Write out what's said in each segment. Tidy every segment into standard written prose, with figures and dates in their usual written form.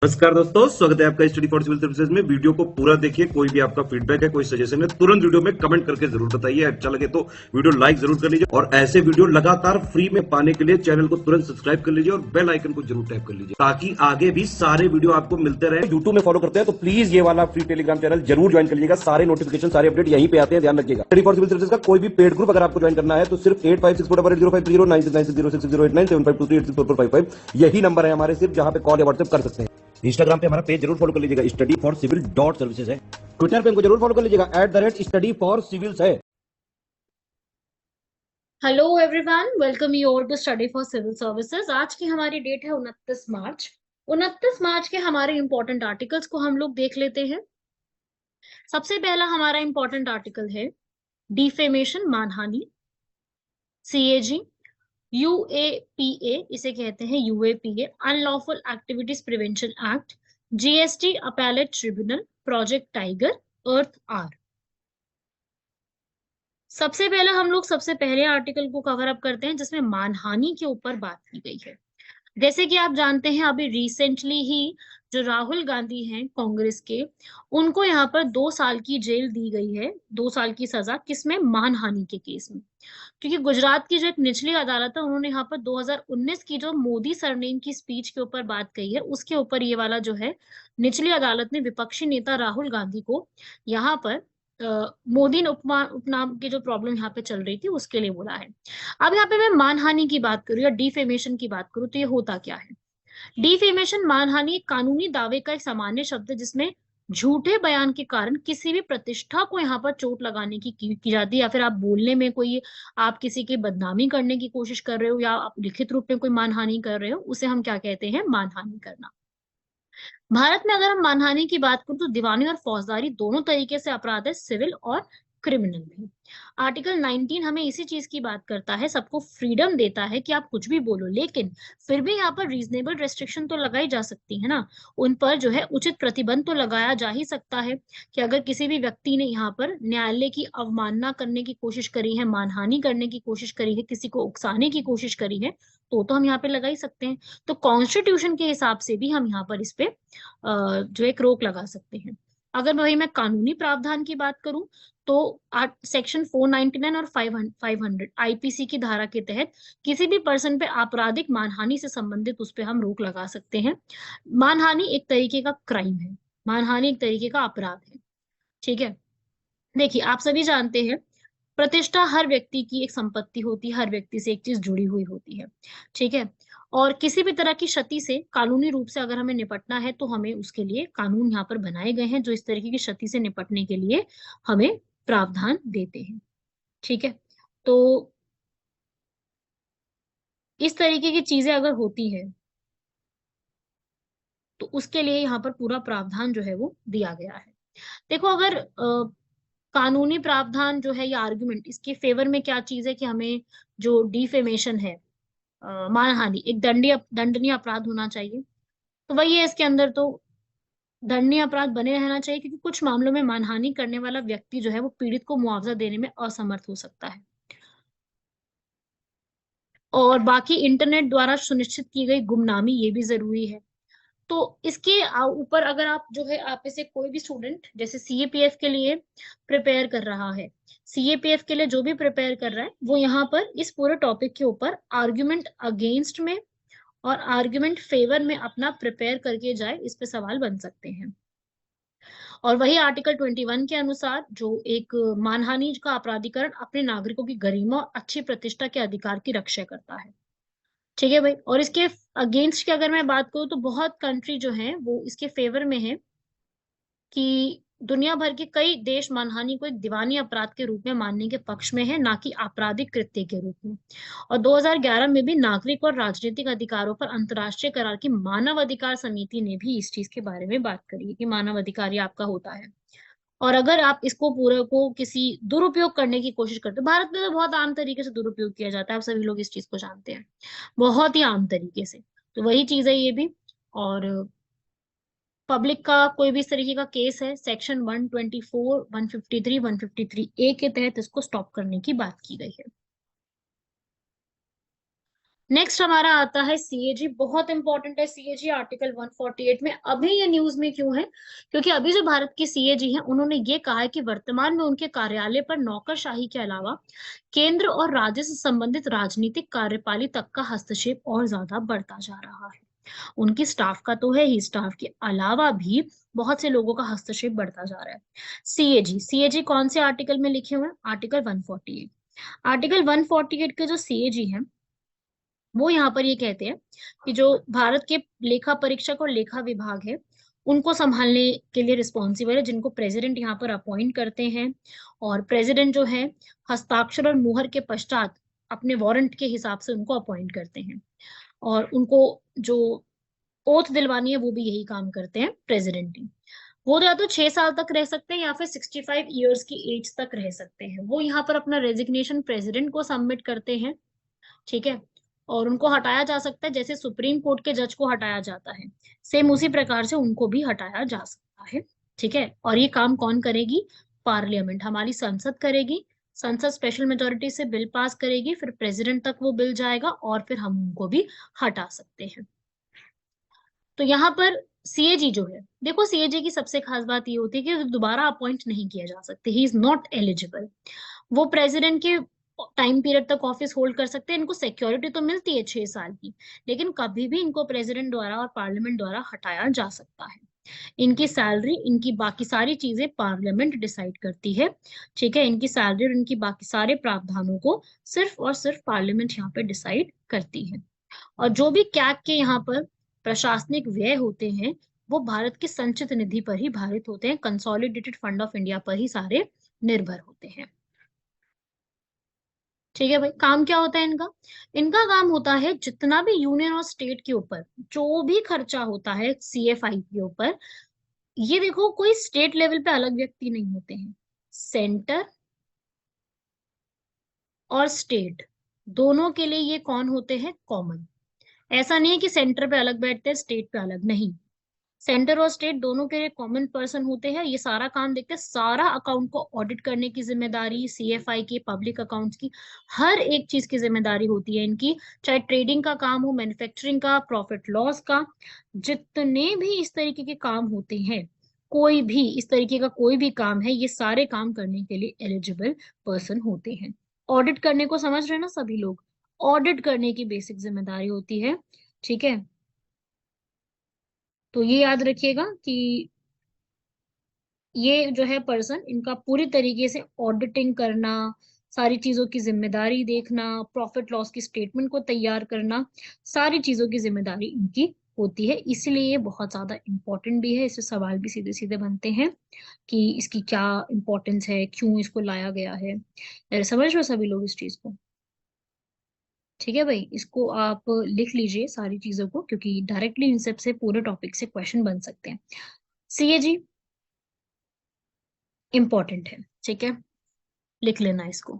नमस्कार दोस्तों, स्वागत है आपका स्टडी फॉर सिविल सर्विसेज में। वीडियो को पूरा देखिए। कोई भी आपका फीडबैक है, कोई सजेशन है, तुरंत वीडियो में कमेंट करके जरूर बताइए। अच्छा लगे तो वीडियो लाइक जरूर कर लीजिए और ऐसे वीडियो लगातार फ्री में पाने के लिए चैनल को तुरंत सब्सक्राइब कर लीजिए और बेल आइकन को जरूर टैप कर लीजिए ताकि आगे भी सारे वीडियो आपको मिलते रहे। यूट्यूब में फॉलो करते हैं तो प्लीज ये वाला फ्री टेलीग्राम चैनल जरूर ज्वाइन कर लीजिएगा। सारे नोटिफिकेशन, सारे अपडेट यहीं पे आते हैं, ध्यान रखिएगा। स्टडी फॉर सिविल सर्विसेज का कोई भी पेड ग्रुप अगर आपको ज्वाइन करना है तो सिर्फ 856480530969606089786445 यही नंबर है हमारे, सिर्फ जहां पे कॉल या व्हाट्सएप कर सकते हैं। इंस्टाग्राम पे हमारा पेज जरूर फॉलो कर लीजिएगा, स्टडी फॉर सिविल .सर्विसेज है। ट्विटर पे हमको जरूर फॉलो कर लीजिएगा, @स्टडी फॉर सिविल्स है। Hello everyone, welcome you all to study for civil services. आज की हमारी डेट है 29 मार्च। 29 मार्च के हमारे इंपॉर्टेंट आर्टिकल्स को हम लोग देख लेते हैं। सबसे पहला हमारा इंपॉर्टेंट आर्टिकल है डिफेमेशन, मानहानि। सीएजी, यूएपीए इसे कहते हैं, UAPA Unlawful Activities Prevention Act, GST Appellate Tribunal, Project Tiger, Earth Hour. सबसे पहले हम लोग सबसे पहले आर्टिकल को कवर अप करते हैं जिसमें मानहानि के ऊपर बात की गई है। जैसे कि आप जानते हैं, अभी रिसेंटली ही जो राहुल गांधी हैं कांग्रेस के, उनको यहाँ पर 2 साल की जेल दी गई है, 2 साल की सजा। किसमें? मानहानि के केस में। क्योंकि गुजरात की जो एक निचली अदालत है, उन्होंने यहाँ पर 2019 की जो मोदी सरनेम की स्पीच के ऊपर बात कही है, उसके ऊपर ये वाला जो है निचली अदालत ने विपक्षी नेता राहुल गांधी को यहाँ पर मोदी उपनाम की जो प्रॉब्लम यहाँ पे चल रही थी उसके लिए बोला है। अब यहाँ पे मैं मानहानि की बात करूं या डिफेमेशन की बात करूं तो ये होता क्या है? डिफेमेशन, मानहानि एक कानूनी दावे का एक सामान्य शब्द है जिसमें झूठे बयान के कारण किसी भी प्रतिष्ठा को यहाँ पर चोट लगाने की जाती है, या फिर आप बोलने में कोई, आप किसी की बदनामी करने की कोशिश कर रहे हो या आप लिखित रूप में कोई मानहानि कर रहे हो, उसे हम क्या कहते हैं? मानहानि करना। भारत में अगर हम मानहानि की बात करें तो दीवानी और फौजदारी दोनों तरीके से अपराध है, सिविल और क्रिमिनल भी। आर्टिकल 19 हमें इसी चीज की बात करता है, सबको फ्रीडम देता है कि आप कुछ भी बोलो, लेकिन फिर भी यहाँ पर रीजनेबल रेस्ट्रिक्शन तो लगाई जा सकती है ना। उन पर जो है उचित प्रतिबंध तो लगाया जा ही सकता है कि अगर किसी भी व्यक्ति ने यहाँ पर न्यायालय की अवमानना करने की कोशिश करी है, मानहानि करने की कोशिश करी है, किसी को उकसाने की कोशिश करी है, तो हम यहाँ पे लगा ही सकते हैं। तो कॉन्स्टिट्यूशन के हिसाब से भी हम यहाँ पर इस पे जो एक रोक लगा सकते हैं। अगर वही मैं कानूनी प्रावधान की बात करूं तो सेक्शन 499 और 500 आईपीसी की धारा के तहत किसी भी पर्सन पे आपराधिक मानहानि से संबंधित उस पे हम रोक लगा सकते हैं। मानहानि एक तरीके का क्राइम है, मानहानि एक तरीके का अपराध है। ठीक है, देखिए आप सभी जानते हैं, प्रतिष्ठा हर व्यक्ति की एक संपत्ति होती है, हर व्यक्ति से एक चीज जुड़ी हुई होती है। ठीक है, और किसी भी तरह की क्षति से कानूनी रूप से अगर हमें निपटना है तो हमें उसके लिए कानून यहाँ पर बनाए गए हैं जो इस तरीके की क्षति से निपटने के लिए हमें प्रावधान देते हैं। ठीक है, तो इस तरीके की चीजें अगर होती है तो उसके लिए यहाँ पर पूरा प्रावधान जो है वो दिया गया है। देखो, अगर कानूनी प्रावधान जो है या आर्गुमेंट, इसके फेवर में क्या चीज है कि हमें जो डिफेमेशन है, मानहानि, एक दंडनीय अपराध होना चाहिए। तो वही है, इसके अंदर तो दंडनीय अपराध बने रहना चाहिए, क्योंकि कुछ मामलों में मानहानि करने वाला व्यक्ति जो है वो पीड़ित को मुआवजा देने में असमर्थ हो सकता है। और बाकी इंटरनेट द्वारा सुनिश्चित की गई गुमनामी ये भी जरूरी है। तो इसके ऊपर अगर आप जो है, आप इसे कोई भी स्टूडेंट जैसे सीएपीएफ के लिए प्रिपेयर कर रहा है, सीएपीएफ के लिए जो भी प्रिपेयर कर रहा है, वो यहाँ पर इस पूरे टॉपिक के ऊपर आर्ग्यूमेंट अगेंस्ट में और आर्ग्यूमेंट फेवर में अपना प्रिपेयर करके जाए, इस पे सवाल बन सकते हैं। और वही आर्टिकल 21 के अनुसार जो एक मानहानि का अपराधीकरण अपने नागरिकों की गरिमा और अच्छी प्रतिष्ठा के अधिकार की रक्षा करता है। ठीक है भाई, और इसके अगेंस्ट की अगर मैं बात करूँ तो बहुत कंट्री जो है वो इसके फेवर में है कि दुनिया भर के कई देश मानहानि को एक दीवानी अपराध के रूप में मानने के पक्ष में है, ना कि आपराधिक कृत्य के रूप में। और 2011 में भी नागरिक और राजनीतिक अधिकारों पर अंतर्राष्ट्रीय करार की मानव अधिकार समिति ने भी इस चीज के बारे में बात करी है कि मानव अधिकार ये आपका होता है। और अगर आप इसको पूरे को किसी दुरुपयोग करने की कोशिश करते हो, भारत में तो बहुत आम तरीके से दुरुपयोग किया जाता है, आप सभी लोग इस चीज को जानते हैं, बहुत ही आम तरीके से। तो वही चीज है ये भी। और पब्लिक का कोई भी इस तरीके का केस है, सेक्शन 124, 153, 153A के तहत इसको स्टॉप करने की बात की गई है। नेक्स्ट हमारा आता है सीएजी। बहुत इंपॉर्टेंट है सीएजी, आर्टिकल 148 में। अभी ये न्यूज में क्यों है? क्योंकि अभी जो भारत के सीएजी हैं उन्होंने ये कहा है कि वर्तमान में उनके कार्यालय पर नौकरशाही के अलावा केंद्र और राज्य से संबंधित राजनीतिक कार्यपाली तक का हस्तक्षेप और ज्यादा बढ़ता जा रहा है। उनकी स्टाफ का तो है ही, स्टाफ के अलावा भी बहुत से लोगों का हस्तक्षेप बढ़ता जा रहा है। सीएजी, सीएजी कौन से आर्टिकल में लिखे हुए हैं? आर्टिकल 148। आर्टिकल 148 के जो सीएजी हैं वो यहाँ पर ये कहते हैं कि जो भारत के लेखा परीक्षक और लेखा विभाग है उनको संभालने के लिए रिस्पॉन्सिबल है, जिनको प्रेसिडेंट यहाँ पर अपॉइंट करते हैं। और प्रेसिडेंट जो है हस्ताक्षर और मुहर के पश्चात अपने वारंट के हिसाब से उनको अपॉइंट करते हैं। और उनको जो ओथ दिलवानी है वो भी यही काम करते हैं प्रेसिडेंट ही। वो या तो 6 साल तक रह सकते हैं या फिर 65 ईयर्स की एज तक रह सकते हैं। वो यहाँ पर अपना रेजिग्नेशन प्रेसिडेंट को सबमिट करते हैं, ठीक है। और उनको हटाया जा सकता है, जैसे सुप्रीम कोर्ट के जज को हटाया जाता है, सेम उसी प्रकार से उनको भी हटाया जा सकता है, ठीक है। और ये काम कौन करेगी? पार्लियामेंट, हमारी संसद करेगी। संसद स्पेशल मेजोरिटी से बिल पास करेगी, फिर प्रेसिडेंट तक वो बिल जाएगा और फिर हम उनको भी हटा सकते हैं। तो यहाँ पर सीएजी जो है, देखो सीएजी की सबसे खास बात ये होती है कि दोबारा अपॉइंट नहीं किया जा सकते, ही इज नॉट एलिजिबल। वो प्रेसिडेंट के टाइम पीरियड तक ऑफिस होल्ड कर सकते हैं, इनको सिक्योरिटी तो मिलती है 6 साल की, लेकिन कभी भी इनको प्रेसिडेंट द्वारा और पार्लियामेंट द्वारा हटाया जा सकता है। इनकी सैलरी, इनकी बाकी सारी चीजें पार्लियामेंट डिसाइड करती है, ठीक है। इनकी सैलरी और इनकी बाकी सारे प्रावधानों को सिर्फ और सिर्फ पार्लियामेंट यहाँ पे डिसाइड करती है। और जो भी कैग के यहाँ पर प्रशासनिक व्यय होते हैं वो भारत की संचित निधि पर ही भारित होते हैं, कंसोलिडेटेड फंड ऑफ इंडिया पर ही सारे निर्भर होते हैं, ठीक है भाई। काम क्या होता है इनका? इनका काम होता है जितना भी यूनियन और स्टेट के ऊपर जो भी खर्चा होता है सीएफआई के ऊपर, ये देखो कोई स्टेट लेवल पे अलग व्यक्ति नहीं होते हैं, सेंटर और स्टेट दोनों के लिए ये कौन होते हैं? कॉमन। ऐसा नहीं है कि सेंटर पे अलग बैठते हैं स्टेट पे अलग, नहीं। सेंटर और स्टेट दोनों के लिए कॉमन पर्सन होते हैं, ये सारा काम देखते हैं। सारा अकाउंट को ऑडिट करने की जिम्मेदारी सीएफआई की, पब्लिक अकाउंट्स की, हर एक चीज की जिम्मेदारी होती है इनकी। चाहे ट्रेडिंग का काम हो, मैन्युफैक्चरिंग का, प्रॉफिट लॉस का, जितने भी इस तरीके के काम होते हैं, कोई भी इस तरीके का कोई भी काम है, ये सारे काम करने के लिए एलिजिबल पर्सन होते हैं। ऑडिट करने को समझ रहे हैं ना सभी लोग? ऑडिट करने की बेसिक जिम्मेदारी होती है, ठीक है। तो ये याद रखिएगा कि ये जो है पर्सन, इनका पूरी तरीके से ऑडिटिंग करना, सारी चीजों की जिम्मेदारी देखना, प्रॉफिट लॉस की स्टेटमेंट को तैयार करना, सारी चीजों की जिम्मेदारी इनकी होती है। इसलिए ये बहुत ज्यादा इंपॉर्टेंट भी है, इससे सवाल भी सीधे सीधे बनते हैं कि इसकी क्या इंपॉर्टेंस है, क्यों इसको लाया गया है। समझ रहे हो सभी लोग इस चीज को? ठीक है भाई, इसको आप लिख लीजिए सारी चीजों को, क्योंकि डायरेक्टली इन सब से पूरे टॉपिक से क्वेश्चन बन सकते हैं। सीएजी इंपॉर्टेंट है, ठीक है, लिख लेना इसको।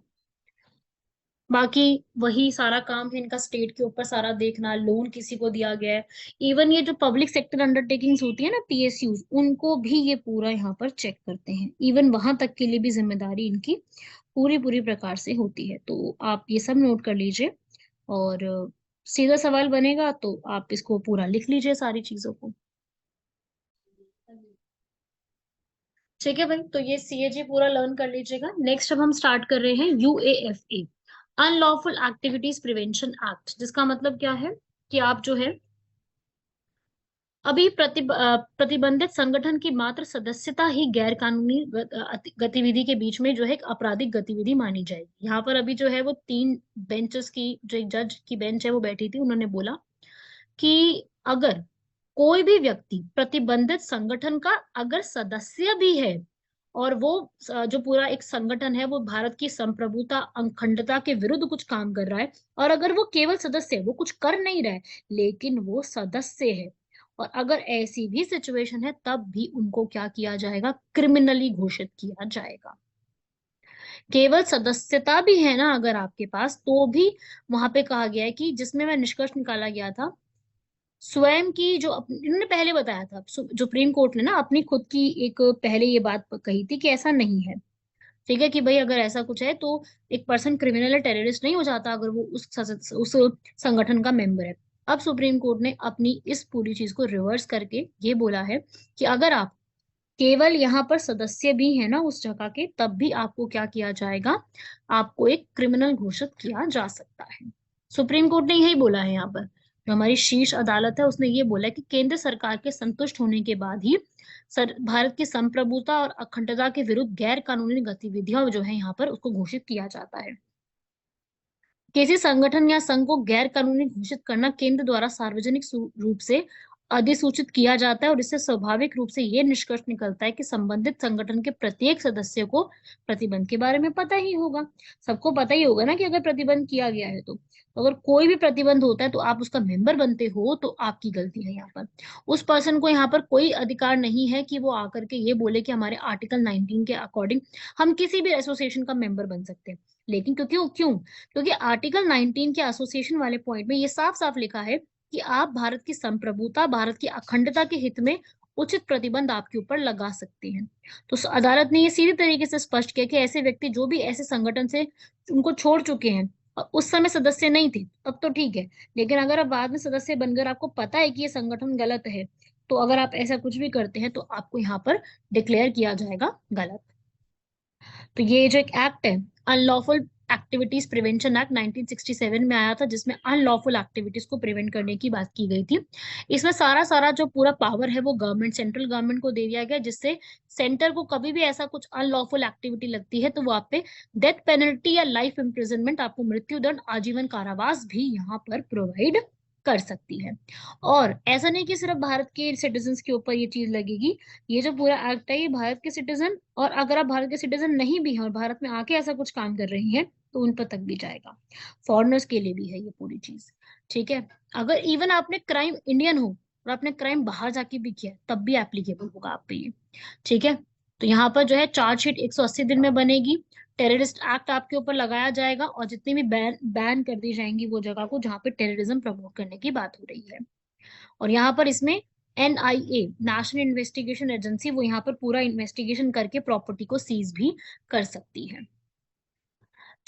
बाकी वही सारा काम है इनका, स्टेट के ऊपर सारा देखना, लोन किसी को दिया गया है, इवन ये जो पब्लिक सेक्टर अंडरटेकिंग्स होती है ना, पीएसयूज, उनको भी ये पूरा यहाँ पर चेक करते हैं। इवन वहां तक के लिए भी जिम्मेदारी इनकी पूरी पूरी प्रकार से होती है। तो आप ये सब नोट कर लीजिए। और सीधा सवाल बनेगा तो आप इसको पूरा लिख लीजिए सारी चीजों को, ठीक है भाई। तो ये सीएजी पूरा लर्न कर लीजिएगा। नेक्स्ट अब हम स्टार्ट कर रहे हैं यूएएफए, अनलॉफुल एक्टिविटीज प्रिवेंशन एक्ट, जिसका मतलब क्या है कि आप जो है अभी प्रतिबंधित संगठन की मात्र सदस्यता ही गैर कानूनी गतिविधि के बीच में जो है एक आपराधिक गतिविधि मानी जाएगी। यहाँ पर अभी जो है वो 3 बेंचेस की जो एक जज की बेंच है वो बैठी थी, उन्होंने बोला कि अगर कोई भी व्यक्ति प्रतिबंधित संगठन का अगर सदस्य भी है और वो जो पूरा एक संगठन है वो भारत की संप्रभुता अखंडता के विरुद्ध कुछ काम कर रहा है, और अगर वो केवल सदस्य है, वो कुछ कर नहीं रहा है लेकिन वो सदस्य है, और अगर ऐसी भी सिचुएशन है तब भी उनको क्या किया जाएगा? क्रिमिनली घोषित किया जाएगा। केवल सदस्यता भी है ना अगर आपके पास, तो भी वहां पे कहा गया है कि जिसमें मैं निष्कर्ष निकाला गया था, स्वयं की जो इन्होंने पहले बताया था सुप्रीम कोर्ट ने ना अपनी खुद की एक पहले ये बात कही थी कि ऐसा नहीं है, ठीक है, कि भाई अगर ऐसा कुछ है तो एक पर्सन क्रिमिनल या टेररिस्ट नहीं हो जाता अगर वो उस संगठन का मेंबर है। अब सुप्रीम कोर्ट ने अपनी इस पूरी चीज को रिवर्स करके ये बोला है कि अगर आप केवल यहाँ पर सदस्य भी है ना उस जगह के, तब भी आपको क्या किया जाएगा, आपको एक क्रिमिनल घोषित किया जा सकता है। सुप्रीम कोर्ट ने यही बोला है यहाँ पर। जो हमारी शीर्ष अदालत है उसने ये बोला है कि केंद्र सरकार के संतुष्ट होने के बाद ही भारत की संप्रभुता और अखंडता के विरुद्ध गैर कानूनी गतिविधियां जो है यहाँ पर उसको घोषित किया जाता है। किसी संगठन या संघ को गैर कानूनी घोषित करना केंद्र द्वारा सार्वजनिक रूप से अधिसूचित किया जाता है, और इससे स्वाभाविक रूप से ये निष्कर्ष निकलता है कि संबंधित संगठन के प्रत्येक सदस्य को प्रतिबंध के बारे में पता ही होगा। सबको पता ही होगा ना कि अगर प्रतिबंध किया गया है तो अगर कोई भी प्रतिबंध होता है तो आप उसका मेंबर बनते हो तो आपकी गलती है यहाँ पर। उस पर्सन को यहाँ पर कोई अधिकार नहीं है कि वो आकर के ये बोले कि हमारे आर्टिकल 19 के अकॉर्डिंग हम किसी भी एसोसिएशन का मेंबर बन सकते हैं। लेकिन क्योंकि क्यों क्योंकि आर्टिकल 19 के एसोसिएशन वाले पॉइंट में ये साफ साफ लिखा है कि आप भारत की संप्रभुता, भारत की अखंडता के हित में उचित प्रतिबंध आपके ऊपर लगा सकते हैं। तो अदालत ने ये सीधे तरीके से स्पष्ट किया कि ऐसे व्यक्ति जो भी ऐसे संगठन से उनको छोड़ चुके हैं और उस समय सदस्य नहीं थे, अब तो ठीक है, लेकिन अगर आप बाद में सदस्य बनकर आपको पता है कि ये संगठन गलत है, तो अगर आप ऐसा कुछ भी करते हैं तो आपको यहाँ पर डिक्लेयर किया जाएगा गलत। तो ये जो एक एक्ट है, अनलॉफुल एक्टिविटीज प्रिवेंशन एक्ट 1967 में आया था, जिसमें अनलॉफुल एक्टिविटीज को प्रिवेंट करने की बात की गई थी। इसमें सारा सारा जो पूरा पावर है वो गवर्नमेंट, सेंट्रल गवर्नमेंट को दे दिया गया, जिससे सेंटर को कभी भी ऐसा कुछ अनलॉफुल एक्टिविटी लगती है तो वो आप पे डेथ पेनल्टी या लाइफ इम्प्रिजनमेंट, आपको मृत्यु दंड, आजीवन कारावास भी यहाँ पर प्रोवाइड कर सकती है। और ऐसा नहीं कि सिर्फ भारत के सिटीजन के ऊपर ये चीज लगेगी, ये जो पूरा एक्ट है ये भारत के सिटीजन, और अगर आप भारत के सिटीजन नहीं भी हैं और भारत में आके ऐसा कुछ काम कर रही हैं तो उन पर तक भी जाएगा। फॉरेनर्स के लिए भी है ये पूरी चीज। ठीक है, अगर इवन आपने क्राइम इंडियन हो और आपने क्राइम बाहर जाके भी किया तब भी एप्लीकेबल होगा आप पे ये। ठीक है, तो यहाँ पर जो है चार्जशीट 180 दिन में बनेगी, टेररिस्ट एक्ट आपके ऊपर लगाया जाएगा, और जितनी भी बैन कर दी जाएंगी वो जगह को जहाँ पे टेररिज्म प्रमोट करने की बात हो रही है। और यहाँ पर इसमें NIA, नेशनल इन्वेस्टिगेशन एजेंसी, वो यहाँ पर पूरा इन्वेस्टिगेशन करके प्रॉपर्टी को सीज भी कर सकती है।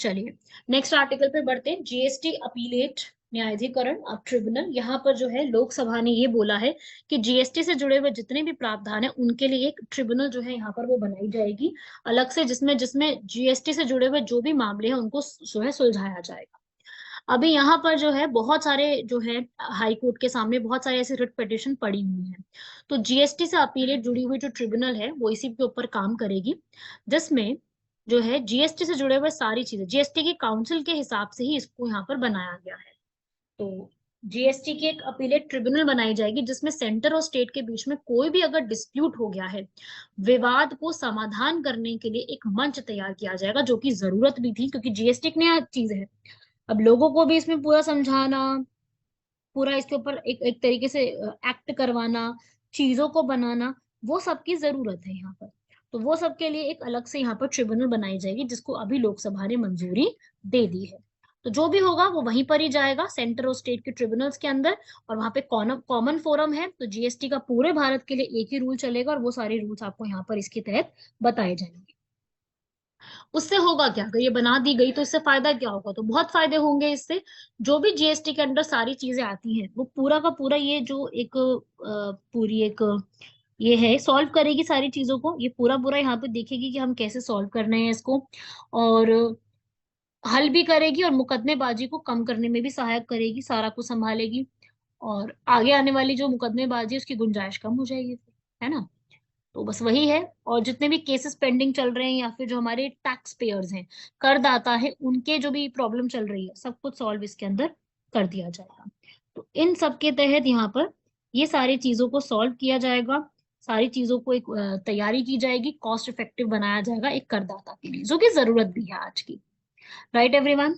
चलिए नेक्स्ट आर्टिकल पे बढ़ते हैं। GST अपीलेट न्यायाधिकरण अब ट्रिब्यूनल। यहाँ पर जो है लोकसभा ने ये बोला है कि GST से जुड़े हुए जितने भी प्रावधान है उनके लिए एक ट्रिब्यूनल जो है यहाँ पर वो बनाई जाएगी अलग से, जिसमें जिसमें GST से जुड़े हुए जो भी मामले हैं उनको जो है सुलझाया जाएगा। अभी यहाँ पर जो है बहुत सारे जो है हाई कोर्ट के सामने बहुत सारे ऐसे रिट पिटिशन पड़ी हुई हैं, तो GST से अपीलेट जुड़ी हुई जो ट्रिब्यूनल है वो इसी के ऊपर काम करेगी, जिसमें जो है GST से जुड़े हुए सारी चीजें GST की काउंसिल के हिसाब से ही इसको यहाँ पर बनाया गया है। तो GST की एक अपीलेट ट्रिब्यूनल बनाई जाएगी जिसमें सेंटर और स्टेट के बीच में कोई भी अगर डिस्प्यूट हो गया है, विवाद को समाधान करने के लिए एक मंच तैयार किया जाएगा, जो कि जरूरत भी थी क्योंकि GST एक नया चीज है। अब लोगों को भी इसमें पूरा समझाना, पूरा इसके ऊपर एक तरीके से एक्ट करवाना, चीजों को बनाना, वो सबकी जरूरत है यहाँ पर। तो वो सबके लिए एक अलग से यहाँ पर ट्रिब्यूनल बनाई जाएगी जिसको अभी लोकसभा ने मंजूरी दे दी है। तो जो भी होगा वो वहीं पर ही जाएगा, सेंटर और स्टेट के ट्रिब्यूनल्स के अंदर, और वहां पे कॉमन फोरम है, तो GST का पूरे भारत के लिए एक ही रूल चलेगा और वो सारे रूल्स आपको यहाँ पर इसके तहत बताए जाएंगे। उससे होगा क्या, अगर ये बना दी गई तो इससे फायदा क्या होगा, तो बहुत फायदे होंगे इससे। जो भी GST के अंदर सारी चीजें आती हैं वो पूरा का पूरा ये जो एक पूरी एक ये है सॉल्व करेगी सारी चीजों को, ये पूरा पूरा यहाँ पे देखेगी कि हम कैसे सॉल्व करना है इसको, और हल भी करेगी और मुकदमेबाजी को कम करने में भी सहायक करेगी, सारा कुछ संभालेगी, और आगे आने वाली जो मुकदमेबाजी है उसकी गुंजाइश कम हो जाएगी, है ना। तो बस वही है। और जितने भी केसेस पेंडिंग चल रहे हैं या फिर जो हमारे टैक्स पेयर्स हैं, करदाता है, उनके जो भी प्रॉब्लम चल रही है सब कुछ सॉल्व इसके अंदर कर दिया जाएगा। तो इन सब के तहत यहाँ पर ये सारी चीजों को सॉल्व किया जाएगा, सारी चीजों को एक तैयारी की जाएगी, कॉस्ट इफेक्टिव बनाया जाएगा एक करदाता के लिए, जो कि जरूरत भी है आज की। Right everyone.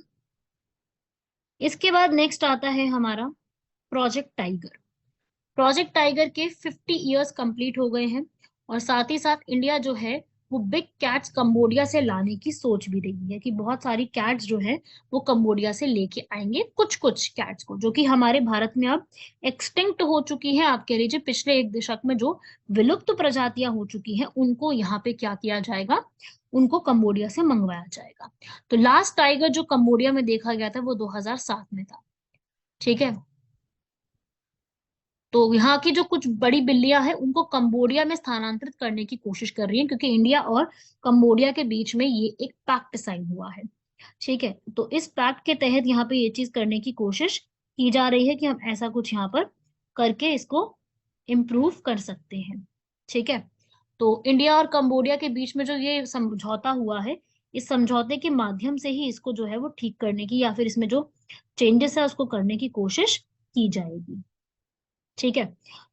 इसके बाद नेक्स्ट आता है हमारा प्रोजेक्ट टाइगर। प्रोजेक्ट टाइगर के 50 इयर्स कंप्लीट हो गए हैं, और साथ ही साथ इंडिया जो है वो बिग कैट्स कंबोडिया से लाने की सोच भी रही है कि बहुत सारी कैट्स जो है वो कंबोडिया से लेके आएंगे, कुछ कुछ कैट्स को जो कि हमारे भारत में अब एक्सटिंक्ट हो चुकी है। आप कह लीजिए पिछले एक दशक में जो विलुप्त प्रजातियां हो चुकी हैं उनको यहाँ पे क्या किया जाएगा, उनको कंबोडिया से मंगवाया जाएगा। तो लास्ट टाइगर जो कंबोडिया में देखा गया था वो 2007 में था। ठीक है, तो यहाँ की जो कुछ बड़ी बिल्लियां हैं उनको कंबोडिया में स्थानांतरित करने की कोशिश कर रही है, क्योंकि इंडिया और कंबोडिया के बीच में ये एक पैक्ट साइन हुआ है। ठीक है, तो इस पैक्ट के तहत यहाँ पे ये चीज करने की कोशिश की जा रही है कि हम ऐसा कुछ यहाँ पर करके इसको इम्प्रूव कर सकते हैं। ठीक है, तो इंडिया और कंबोडिया के बीच में जो ये समझौता हुआ है, इस समझौते के माध्यम से ही इसको जो है वो ठीक करने की या फिर इसमें जो चेंजेस है उसको करने की कोशिश की जाएगी। ठीक है,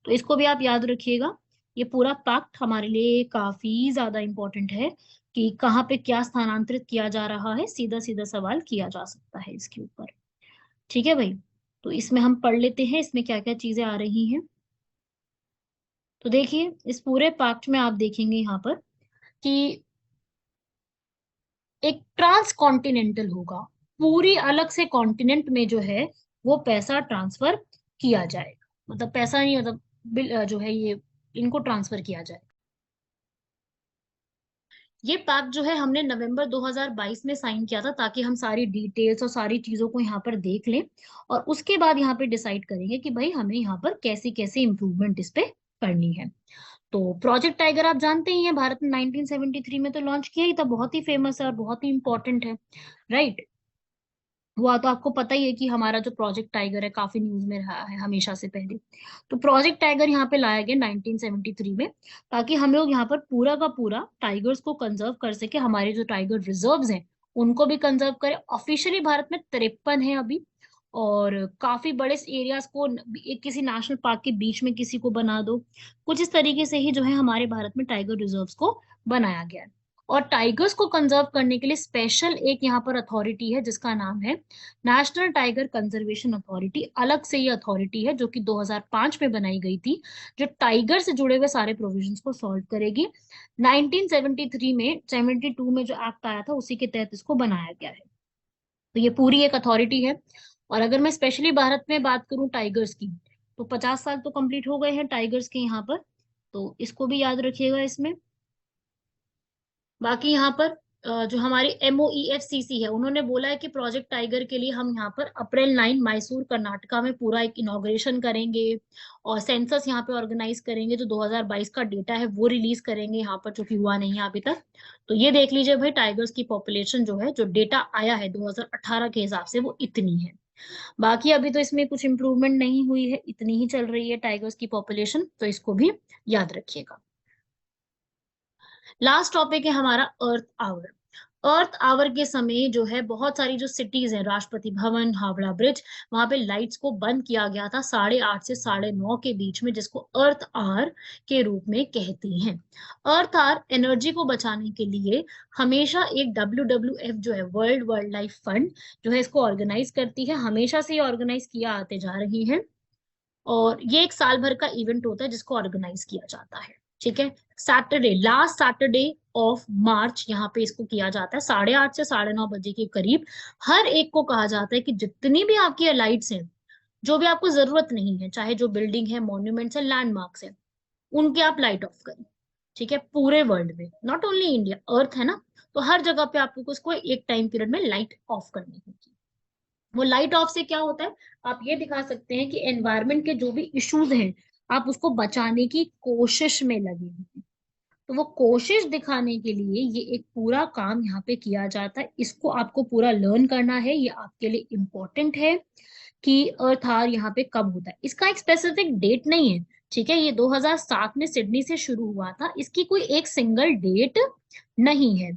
तो इसको भी आप याद रखिएगा। ये पूरा पैक्ट हमारे लिए काफी ज्यादा इंपॉर्टेंट है कि कहाँ पे क्या स्थानांतरित किया जा रहा है, सीधा सीधा सवाल किया जा सकता है इसके ऊपर। ठीक है भाई, तो इसमें हम पढ़ लेते हैं इसमें क्या क्या चीजें आ रही हैं। तो देखिए इस पूरे पैक्ट में आप देखेंगे यहाँ पर कि एक ट्रांस कॉन्टिनेंटल होगा, पूरी अलग से कॉन्टिनेंट में जो है वो पैसा ट्रांसफर किया जाएगा, मतलब पैसा नहीं, मतलब जो है ये इनको ट्रांसफर किया जाए। ये पैक्ट जो है हमने नवंबर 2022 में साइन किया था ताकि हम सारी डिटेल्स और सारी चीजों को यहाँ पर देख लें और उसके बाद यहाँ पे डिसाइड करेंगे कि भाई हमें यहाँ पर कैसी कैसी इंप्रूवमेंट इस पे करनी है। तो प्रोजेक्ट टाइगर आप जानते ही हैं, भारत में 1973 में तो लॉन्च किया ही था, बहुत ही फेमस है और बहुत ही इंपॉर्टेंट है, राइट। हुआ तो आपको पता ही है कि हमारा जो प्रोजेक्ट टाइगर है काफी न्यूज में रहा है हमेशा से पहले। तो प्रोजेक्ट टाइगर यहाँ पे लाया गया 1973 में ताकि हम लोग यहाँ पर पूरा का पूरा टाइगर्स को कंजर्व कर सके, हमारे जो टाइगर रिजर्व्स हैं उनको भी कंजर्व करें। ऑफिशियली भारत में 53 है अभी, और काफी बड़े एरियाज को एक किसी नेशनल पार्क के बीच में किसी को बना दो, कुछ इस तरीके से ही जो है हमारे भारत में टाइगर रिजर्व्स को बनाया गया है। और टाइगर्स को कंजर्व करने के लिए स्पेशल एक यहाँ पर अथॉरिटी है जिसका नाम है नेशनल टाइगर कंजर्वेशन अथॉरिटी। अलग से ये अथॉरिटी है जो कि 2005 में बनाई गई थी, जो टाइगर से जुड़े हुए सारे प्रोविजंस को सॉल्व करेगी। 1973 में 72 में जो एक्ट आया था उसी के तहत इसको बनाया गया है। तो ये पूरी एक अथॉरिटी है। और अगर मैं स्पेशली भारत में बात करूं टाइगर्स की, तो 50 साल तो कंप्लीट हो गए हैं टाइगर्स के यहाँ पर, तो इसको भी याद रखिएगा इसमें। बाकी यहाँ पर जो हमारी MOEFCC है उन्होंने बोला है कि प्रोजेक्ट टाइगर के लिए हम यहाँ पर अप्रैल 9 मैसूर कर्नाटका में पूरा एक इनॉग्रेशन करेंगे और सेंसस यहाँ पे ऑर्गेनाइज करेंगे, जो 2022 का डेटा है वो रिलीज करेंगे यहाँ पर, जो कि हुआ नहीं है अभी तक। तो ये देख लीजिए भाई, टाइगर्स की पॉपुलेशन जो है, जो डेटा आया है 2018 के हिसाब से, वो इतनी है। बाकी अभी तो इसमें कुछ इम्प्रूवमेंट नहीं हुई है, इतनी ही चल रही है टाइगर्स की पॉपुलेशन, तो इसको भी याद रखिएगा। लास्ट टॉपिक है हमारा अर्थ आवर। अर्थ आवर के समय जो है बहुत सारी जो सिटीज हैं, राष्ट्रपति भवन, हावड़ा ब्रिज, वहां पे लाइट्स को बंद किया गया था 8:30 से 9:30 के बीच में, जिसको अर्थ आवर के रूप में कहते हैं। अर्थ आवर एनर्जी को बचाने के लिए हमेशा एक WWF जो है, वर्ल्ड वाइल्ड लाइफ फंड जो है, इसको ऑर्गेनाइज करती है। हमेशा से ये ऑर्गेनाइज किया आते जा रही है और ये एक साल भर का इवेंट होता है जिसको ऑर्गेनाइज किया जाता है। ठीक है, Saturday, last Saturday of March यहाँ पे इसको किया जाता है 8:30 से 9:30 के करीब। हर एक को कहा जाता है कि जितनी भी आपकी लाइट्स हैं, जो भी आपको जरूरत नहीं है, चाहे जो बिल्डिंग है, मॉन्यूमेंट्स है, लैंडमार्क्स है, उनके आप लाइट ऑफ करें। ठीक है, पूरे वर्ल्ड में, नॉट ओनली इंडिया, अर्थ है ना, तो हर जगह पे आपको उसको एक टाइम पीरियड में लाइट ऑफ करनी होगी। वो लाइट ऑफ से क्या होता है, आप ये दिखा सकते हैं कि एनवायरनमेंट के जो भी इश्यूज हैं आप उसको बचाने की कोशिश में लगे हैं। तो वो कोशिश दिखाने के लिए ये एक पूरा काम यहाँ पे किया जाता है। इसको आपको पूरा लर्न करना है, ये आपके लिए इम्पोर्टेंट है कि अर्थ आवर यहाँ पे कब होता है। इसका एक स्पेसिफिक डेट नहीं है, ठीक है, ये 2007 में सिडनी से शुरू हुआ था, इसकी कोई एक सिंगल डेट नहीं है।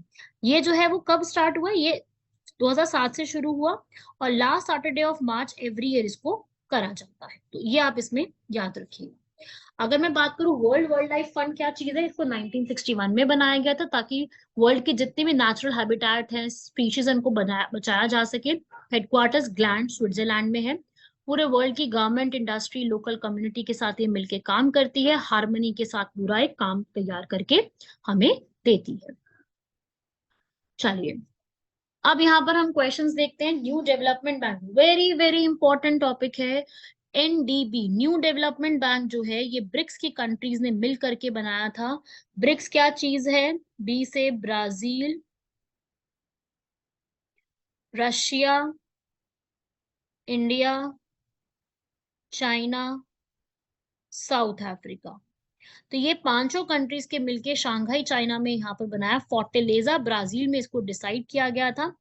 ये जो है वो कब स्टार्ट हुआ, ये 2007 से शुरू हुआ और last Saturday of March every year इसको करा जाता है। तो ये आप इसमें याद रखिएगा। अगर मैं बात करूं वर्ल्ड वाइल्ड लाइफ फंड क्या चीज है, इसको 1961 में बनाया गया था ताकि वर्ल्ड के जितने भी नेचुरल हैबिटेट हैं, स्पीशीज, उनको बचाया जा सके। हेडक्वार्टर्स ग्लैंड स्विट्जरलैंड में है। पूरे वर्ल्ड की गवर्नमेंट, इंडस्ट्री, लोकल कम्युनिटी के साथ ये मिलके काम करती है, हार्मनी के साथ पूरा एक काम तैयार करके हमें देती है। चलिए अब यहाँ पर हम क्वेश्चंस देखते हैं। New development bank, very very important topic है। एनडीबी, न्यू डेवलपमेंट बैंक जो है ये ब्रिक्स की कंट्रीज ने मिल करके बनाया था। ब्रिक्स क्या चीज है? बी से Brazil, Russia, India, China, south Africa. तो ये पांचों कंट्रीज के मिलके शांघाई चाइना में यहाँ पर बनाया। फोर्टेलेजा ब्राजील में इसको डिसाइड किया गया था।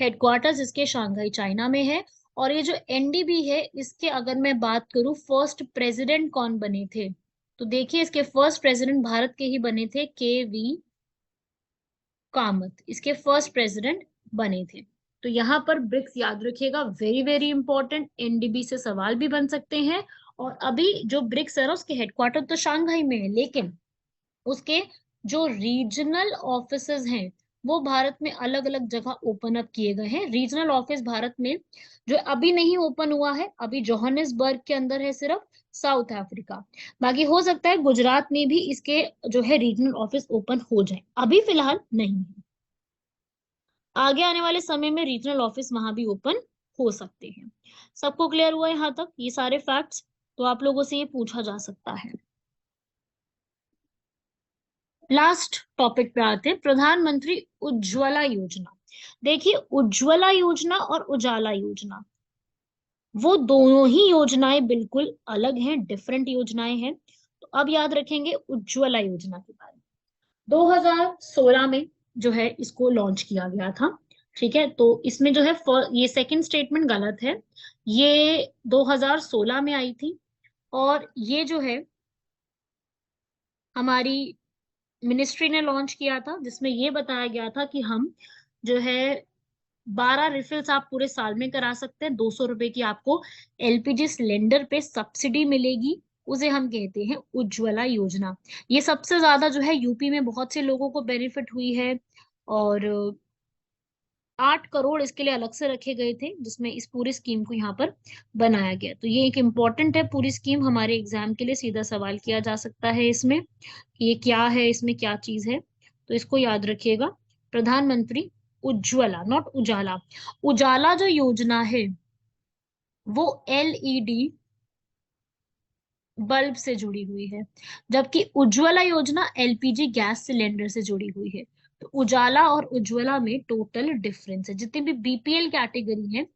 हेडक्वार्टर्स इसके शांघाई चाइना में है। और ये जो एनडीबी है इसके अगर मैं बात करूं फर्स्ट प्रेसिडेंट कौन बने थे, तो देखिए इसके फर्स्ट प्रेसिडेंट भारत के ही बने थे, के वी कामत इसके फर्स्ट प्रेसिडेंट बने थे। तो यहाँ पर ब्रिक्स याद रखिएगा, वेरी वेरी इंपॉर्टेंट। एनडीबी से सवाल भी बन सकते हैं। और अभी जो ब्रिक्स है ना उसके हेडक्वार्टर तो शांघाई में है, लेकिन उसके जो रीजनल ऑफिसेज हैं वो भारत में अलग अलग जगह ओपन अप किए गए हैं। रीजनल ऑफिस भारत में जो अभी नहीं ओपन हुआ है, अभी जोहानिसबर्ग के अंदर है सिर्फ, साउथ अफ्रीका। बाकी हो सकता है गुजरात में भी इसके जो है रीजनल ऑफिस ओपन हो जाए, अभी फिलहाल नहीं है। आगे आने वाले समय में रीजनल ऑफिस वहां भी ओपन हो सकते हैं। सबको क्लियर हुआ यहाँ तक ये सारे फैक्ट्स? तो आप लोगों से ये पूछा जा सकता है। लास्ट टॉपिक पे आते हैं, प्रधानमंत्री उज्ज्वला योजना। देखिए उज्ज्वला योजना और उजाला योजना वो दोनों ही योजनाएं बिल्कुल अलग हैं, डिफरेंट योजनाएं हैं। तो अब याद रखेंगे उज्ज्वला योजना के बारे में। 2016 में जो है इसको लॉन्च किया गया था। ठीक है, तो इसमें जो है ये सेकंड स्टेटमेंट गलत है। ये 2016 में आई थी। और ये जो है हमारी मिनिस्ट्री ने लॉन्च किया था, जिसमें ये बताया गया था कि हम जो है 12 रिफिल्स आप पूरे साल में करा सकते हैं। 200 रुपए की आपको एलपीजी सिलेंडर पे सब्सिडी मिलेगी। उसे हम कहते हैं उज्ज्वला योजना। ये सबसे ज्यादा जो है यूपी में बहुत से लोगों को बेनिफिट हुई है। और 8 करोड़ इसके लिए अलग से रखे गए थे, जिसमें इस पूरी स्कीम को यहाँ पर बनाया गया। तो ये एक इम्पॉर्टेंट है पूरी स्कीम, हमारे एग्जाम के लिए सीधा सवाल किया जा सकता है इसमें कि ये क्या है, इसमें क्या चीज है। तो इसको याद रखिएगा, प्रधानमंत्री उज्ज्वला, नॉट उजाला। उजाला जो योजना है वो एलईडी बल्ब से जुड़ी हुई है, जबकि उज्ज्वला योजना एलपीजी गैस सिलेंडर से जुड़ी हुई है। तो उजाला और उज्ज्वला में टोटल डिफरेंस है। जितनी भी बीपीएल कैटेगरी है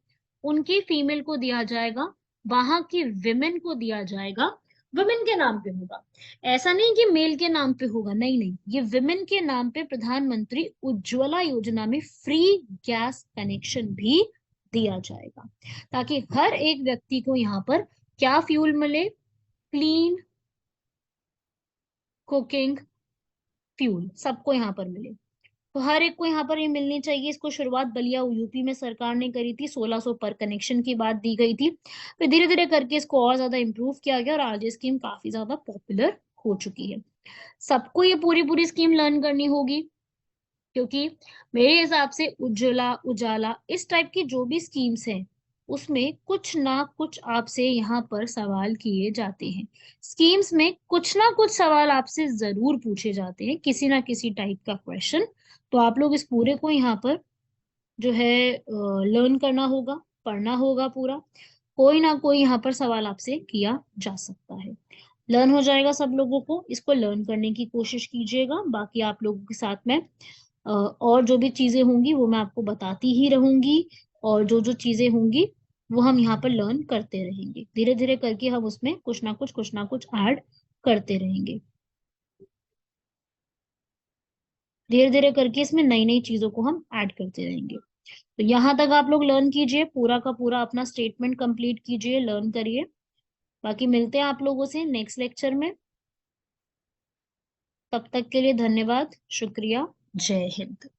उनकी फीमेल को दिया जाएगा, वहां की विमेन को दिया जाएगा, विमेन के नाम पे होगा। ऐसा नहीं कि मेल के नाम पे होगा, नहीं नहीं, ये विमेन के नाम पे प्रधानमंत्री उज्ज्वला योजना में फ्री गैस कनेक्शन भी दिया जाएगा, ताकि हर एक व्यक्ति को यहाँ पर क्या फ्यूल मिले, क्लीन कुकिंग फ्यूल सबको यहाँ पर मिले। तो हर एक को यहाँ पर ये मिलनी चाहिए। इसको शुरुआत बलिया यूपी में सरकार ने करी थी, 1600 पर कनेक्शन की बात दी गई थी। फिर धीरे धीरे करके इसको और ज्यादा इम्प्रूव किया गया और आज ये स्कीम काफी ज्यादा पॉपुलर हो चुकी है। सबको ये पूरी पूरी स्कीम लर्न करनी होगी, क्योंकि मेरे हिसाब से उज्ज्वला उजाला इस टाइप की जो भी स्कीम्स हैं उसमें कुछ ना कुछ आपसे यहाँ पर सवाल किए जाते हैं। स्कीम्स में कुछ ना कुछ सवाल आपसे जरूर पूछे जाते हैं, किसी ना किसी टाइप का क्वेश्चन। तो आप लोग इस पूरे को यहाँ पर जो है लर्न करना होगा, पढ़ना होगा पूरा। कोई ना कोई यहाँ पर सवाल आपसे किया जा सकता है। लर्न हो जाएगा सब लोगों को, इसको लर्न करने की कोशिश कीजिएगा। बाकी आप लोगों के साथ में और जो भी चीजें होंगी वो मैं आपको बताती ही रहूंगी। और जो जो चीजें होंगी वो हम यहाँ पर लर्न करते रहेंगे, धीरे धीरे करके हम उसमें कुछ ना कुछ ऐड करते रहेंगे। धीरे धीरे करके इसमें नई नई चीजों को हम ऐड करते रहेंगे। तो यहाँ तक आप लोग लर्न कीजिए, पूरा का पूरा अपना स्टेटमेंट कंप्लीट कीजिए, लर्न करिए। बाकी मिलते हैं आप लोगों से नेक्स्ट लेक्चर में। तब तक के लिए धन्यवाद, शुक्रिया, जय हिंद।